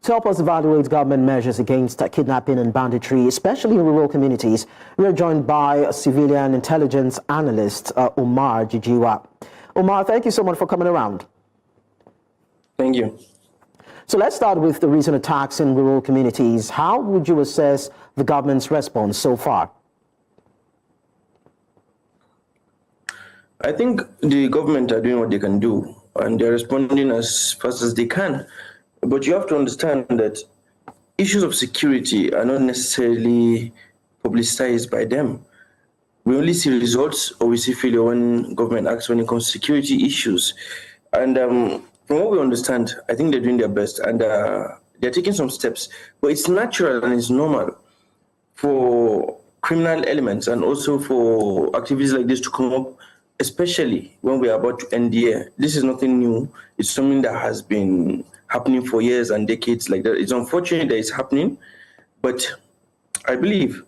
To help us evaluate government measures against kidnapping and banditry, especially in rural communities, we are joined by civilian intelligence analyst Umar Jijiwa. Umar, thank you so much for coming around. Thank you. So let's start with the recent attacks in rural communities. How would you assess the government's response so far? I think the government are doing what they can do, and they're responding as fast as they can. But you have to understand that issues of security are not necessarily publicized by them. We only see results or we see failure when government acts when it comes to security issues. And from what we understand, I think they're doing their best and they're taking some steps. But it's natural and it's normal for criminal elements and also for activities like this to come up, especially when we are about to end the year. This is nothing new. It's something that has been happening for years and decades like that. It's unfortunate that it's happening, but I believe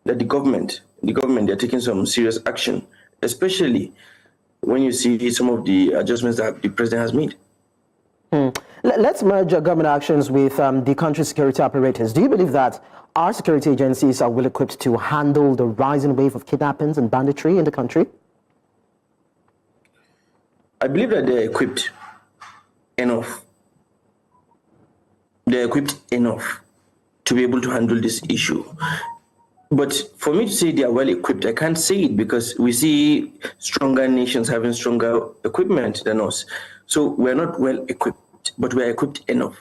that the government, they're taking some serious action, especially when you see some of the adjustments that the president has made. Let's merge government actions with the country's security apparatus. Do you believe that our security agencies are well equipped to handle the rising wave of kidnappings and banditry in the country? I believe that they're equipped enough. They're equipped enough to be able to handle this issue. But for me to say they are well equipped, I can't say it because we see stronger nations having stronger equipment than us. So we're not well equipped, but we're equipped enough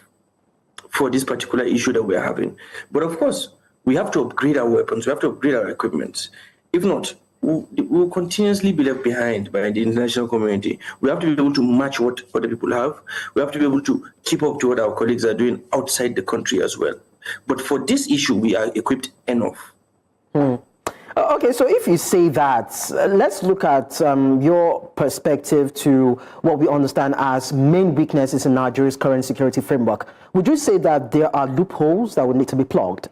for this particular issue that we're having. But of course, we have to upgrade our weapons, we have to upgrade our equipment. If not, we'll continuously be left behind by the international community. We have to be able to match what other people have. We have to be able to keep up to what our colleagues are doing outside the country as well. But for this issue, we are equipped enough. Okay, so if you say that, let's look at your perspective to what we understand as main weaknesses in Nigeria's current security framework. Would you say that there are loopholes that would need to be plugged?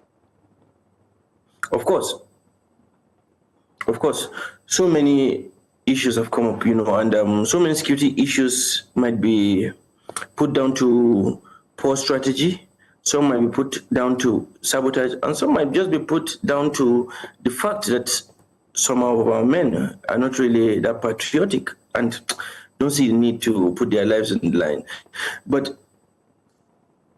Of course. Of course, so many issues have come up, and so many security issues might be put down to poor strategy. Some might be put down to sabotage, and some might just be put down to the fact that some of our men are not really that patriotic and don't see the need to put their lives on the line. But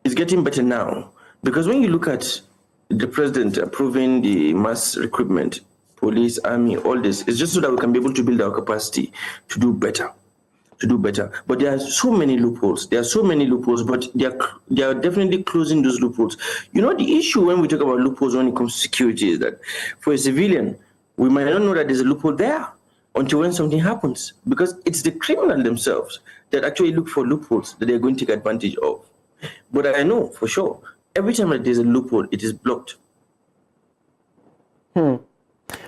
it's getting better now, because when you look at the president approving the mass recruitment, police, army, all this, it's just so that we can be able to build our capacity to do better. But there are so many loopholes. But they are definitely closing those loopholes. The issue when we talk about loopholes when it comes to security is that for a civilian, we might not know that there's a loophole there until when something happens, because it's the criminal themselves that actually look for loopholes that they're going to take advantage of. But I know for sure, every time that there's a loophole, it is blocked.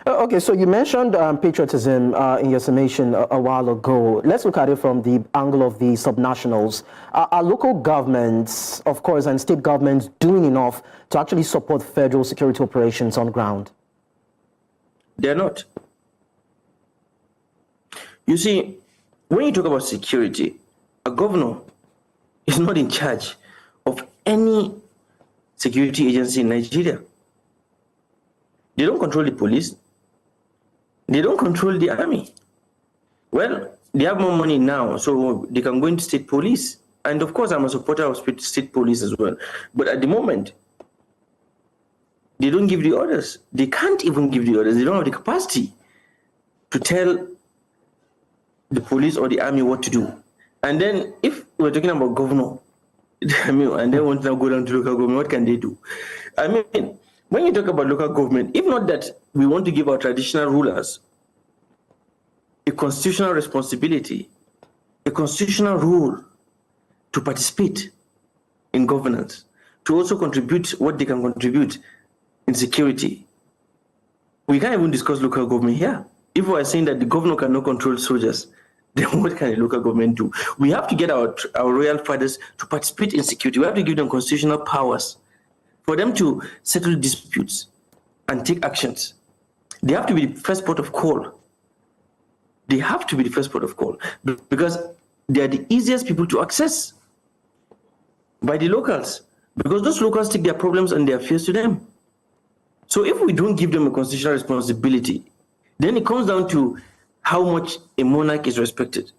Okay, so you mentioned patriotism in your summation a while ago. Let's look at it from the angle of the subnationals. Are local governments, of course, and state governments doing enough to actually support federal security operations on ground? They're not. You see, when you talk about security, a governor is not in charge of any security agency in Nigeria. They don't control the police. They don't control the army. Well, they have more money now, so they can go into state police. And of course, I'm a supporter of state police as well. But at the moment, they don't give the orders. They can't even give the orders. They don't have the capacity to tell the police or the army what to do. And then if we're talking about governor, and they want to go down to local government, what can they do? When you talk about local government, if not that we want to give our traditional rulers a constitutional responsibility, a constitutional role to participate in governance, to also contribute what they can contribute in security, we can't even discuss local government here. If we are saying that the governor cannot control soldiers, then what can a local government do? We have to get our royal fathers to participate in security. We have to give them constitutional powers for them to settle disputes and take actions. They have to be the first port of call. Because they are the easiest people to access by the locals. because those locals take their problems and their fears to them. So if we don't give them a constitutional responsibility, then it comes down to how much a monarch is respected.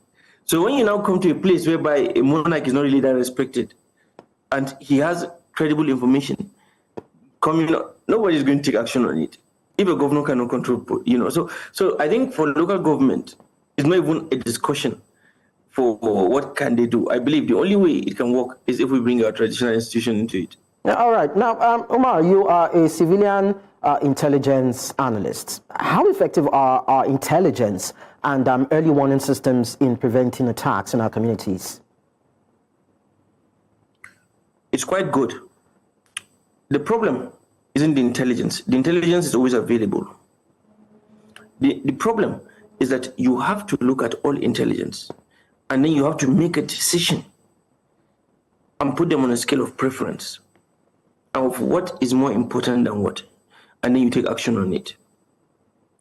So when you now come to a place whereby a monarch is not really that respected, and he has credible information coming up, nobody's going to take action on it. If a governor cannot control, so I think for local government, it's not even a discussion for what can they do. I believe the only way it can work is if we bring our traditional institution into it. All right. Now, Umar, you are a civilian intelligence analyst. How effective are our intelligence and early warning systems in preventing attacks in our communities? It's quite good. The problem isn't the intelligence. The intelligence is always available. The problem is that you have to look at all intelligence, and then you have to make a decision and put them on a scale of preference of what is more important than what, and then you take action on it.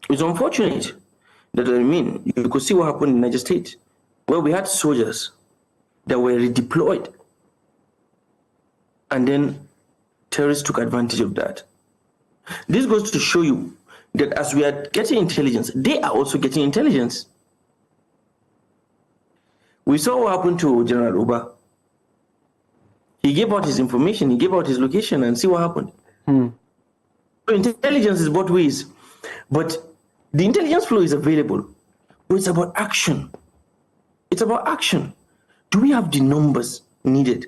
It's unfortunate that, you could see what happened in Niger State, where we had soldiers that were redeployed, and then terrorists took advantage of that. This goes to show you that as we are getting intelligence, they are also getting intelligence. We saw what happened to General Uba. He gave out his information, he gave out his location, and see what happened. So intelligence is both ways, but the intelligence flow is available, but it's about action. It's about action. Do we have the numbers needed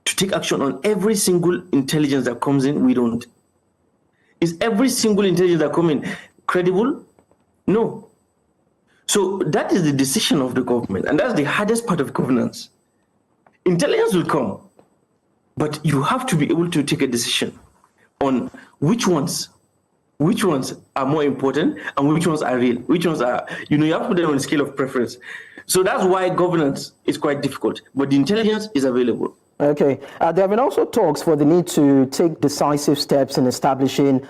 to take action on every single intelligence that comes in? We don't. Is every single intelligence that comes in credible? No. So that is the decision of the government, and that's the hardest part of governance. Intelligence will come, but you have to be able to take a decision on which ones are more important and which ones are real, which ones are, you have to put them on a scale of preference. So that's why governance is quite difficult, but the intelligence is available. Okay. There have been also talks for the need to take decisive steps in establishing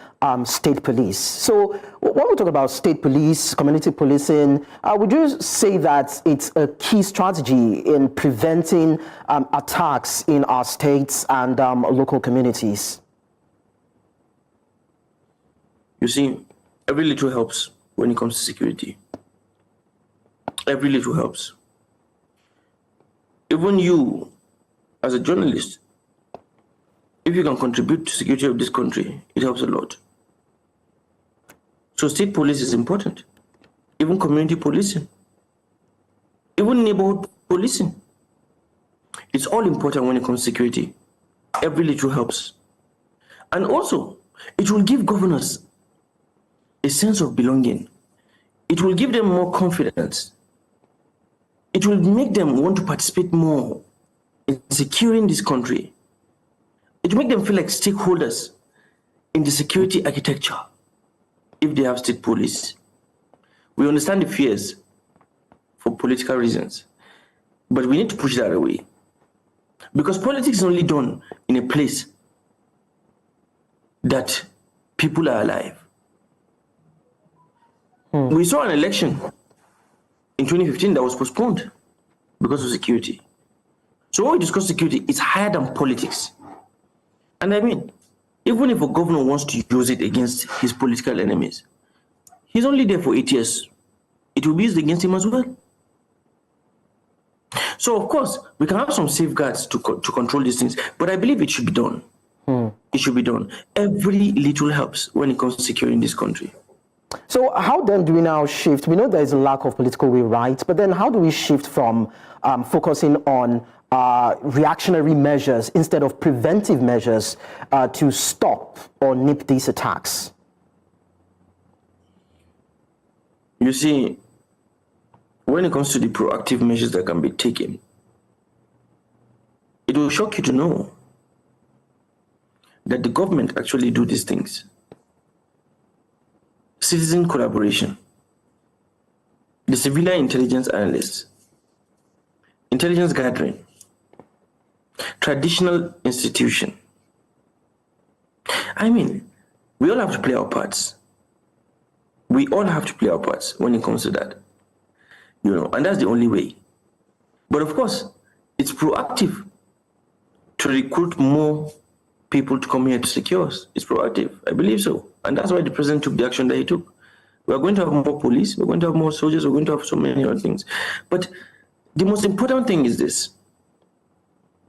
state police. So when we talk about state police, community policing, would you say that it's a key strategy in preventing attacks in our states and local communities? You see, every little helps when it comes to security. Every little helps. Even you, as a journalist, if you can contribute to security of this country, it helps a lot. So state police is important. Even community policing. Even neighborhood policing. It's all important when it comes to security. Every little helps. And also, it will give governors a sense of belonging. It will give them more confidence. It will make them want to participate more in securing this country. It will make them feel like stakeholders in the security architecture if they have state police. We understand the fears for political reasons, but we need to push that away. Because politics is only done in a place that people are alive. We saw an election in 2015 that was postponed because of security. So when we discuss security, it's higher than politics. And even if a governor wants to use it against his political enemies, he's only there for 8 years. It will be used against him as well. So of course, we can have some safeguards to control these things, but I believe it should be done. It should be done. Every little helps when it comes to securing this country. So how then do we now shift? We know there is a lack of political will, right? But then how do we shift from focusing on reactionary measures instead of preventive measures to stop or nip these attacks? You see, when it comes to the proactive measures that can be taken, it will shock you to know that the government actually do these things. Citizen collaboration, the civilian intelligence analysts, intelligence gathering, traditional institution. We all have to play our parts. We all have to play our parts when it comes to that. And that's the only way. But of course, it's proactive to recruit more people to come here to secure us. It's proactive. I believe so. And that's why the president took the action that he took. We're going to have more police. We're going to have more soldiers. We're going to have so many other things. But the most important thing is this.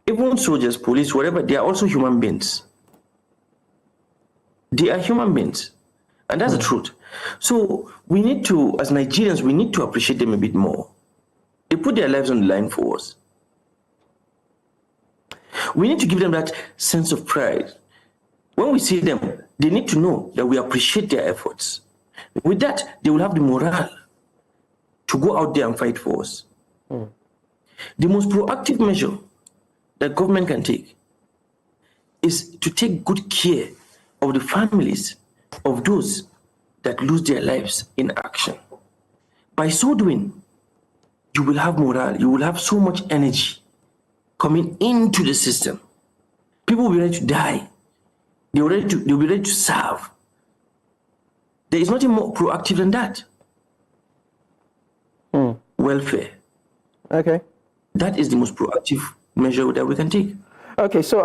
Even soldiers, police, whatever, they are also human beings. They are human beings. And that's the truth. So we need to, as Nigerians, we need to appreciate them a bit more. They put their lives on the line for us. We need to give them that sense of pride. When we see them, they need to know that we appreciate their efforts. With that, they will have the morale to go out there and fight for us. The most proactive measure that government can take is to take good care of the families of those that lose their lives in action. By so doing, you will have morale, you will have so much energy coming into the system. People will be ready to die. They'll be ready to serve. There is nothing more proactive than that. Welfare. Okay. That is the most proactive measure that we can take. Okay, so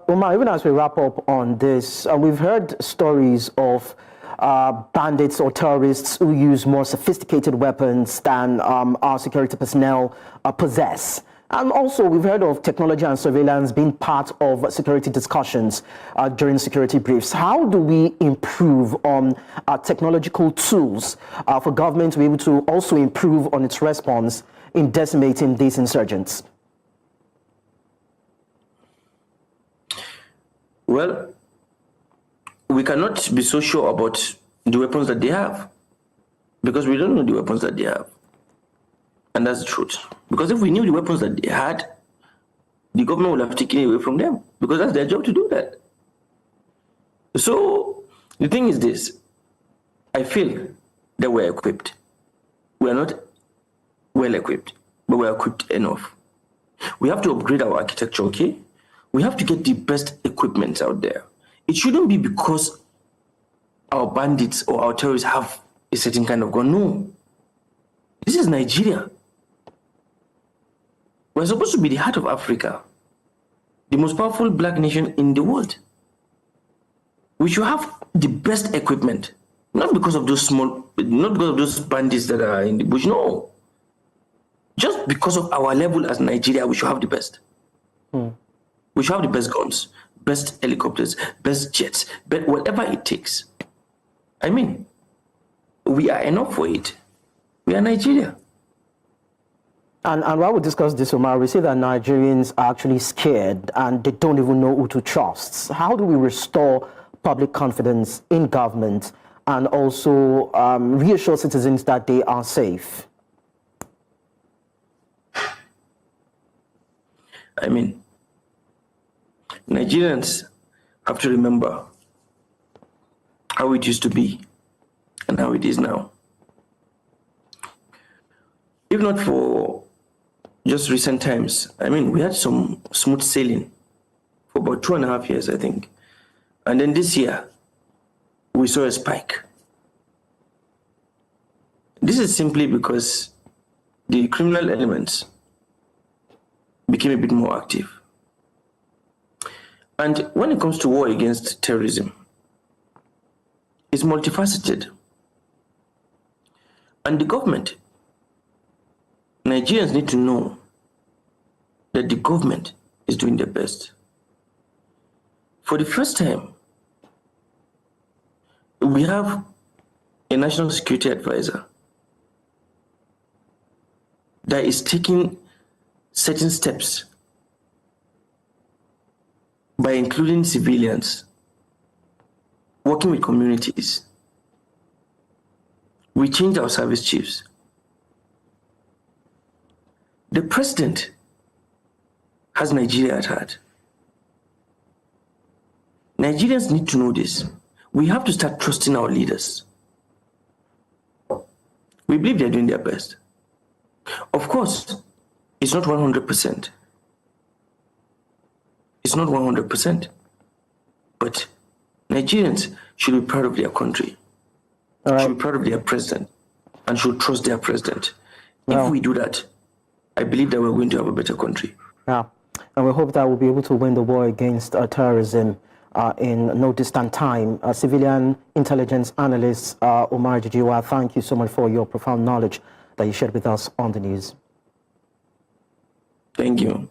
Umar, even as we wrap up on this, we've heard stories of bandits or terrorists who use more sophisticated weapons than our security personnel possess. And also, we've heard of technology and surveillance being part of security discussions during security briefs. How do we improve on technological tools for government to be able to also improve on its response in decimating these insurgents? Well, we cannot be so sure about the weapons that they have because we don't know the weapons that they have. And that's the truth. Because if we knew the weapons that they had, the government would have taken it away from them because that's their job to do that. So the thing is this, I feel that we're equipped. We're not well equipped, but we're equipped enough. We have to upgrade our architecture, okay? We have to get the best equipment out there. It shouldn't be because our bandits or our terrorists have a certain kind of gun. No. This is Nigeria. We're supposed to be the heart of Africa, the most powerful black nation in the world. We should have the best equipment, not because of those bandits that are in the bush. No. Just because of our level as Nigeria, we should have the best. We should have the best guns, best helicopters, best jets, but whatever it takes. I mean, we are enough for it. We are Nigeria. And while we discuss this, Umar, we see that Nigerians are actually scared and they don't even know who to trust. How do we restore public confidence in government and also reassure citizens that they are safe? I mean, Nigerians have to remember how it used to be and how it is now. If not for just recent times, I mean, we had some smooth sailing for about 2.5 years, I think. And then this year, we saw a spike. This is simply because the criminal elements became a bit more active. And when it comes to war against terrorism, it's multifaceted. And the government, Nigerians need to know that the government is doing their best. For the first time, we have a national security advisor that is taking certain steps by including civilians, working with communities. We changed our service chiefs. The president has Nigeria at heart. Nigerians need to know this. We have to start trusting our leaders. We believe they're doing their best. Of course, it's not 100%. It's not 100%. But Nigerians should be proud of their country, should be proud of their president, and should trust their president. If we do that, I believe that we're going to have a better country. Yeah. and we hope that we'll be able to win the war against terrorism in no distant time. Civilian intelligence analyst Umar Jijiwa, thank you so much for your profound knowledge that you shared with us on the news. Thank you.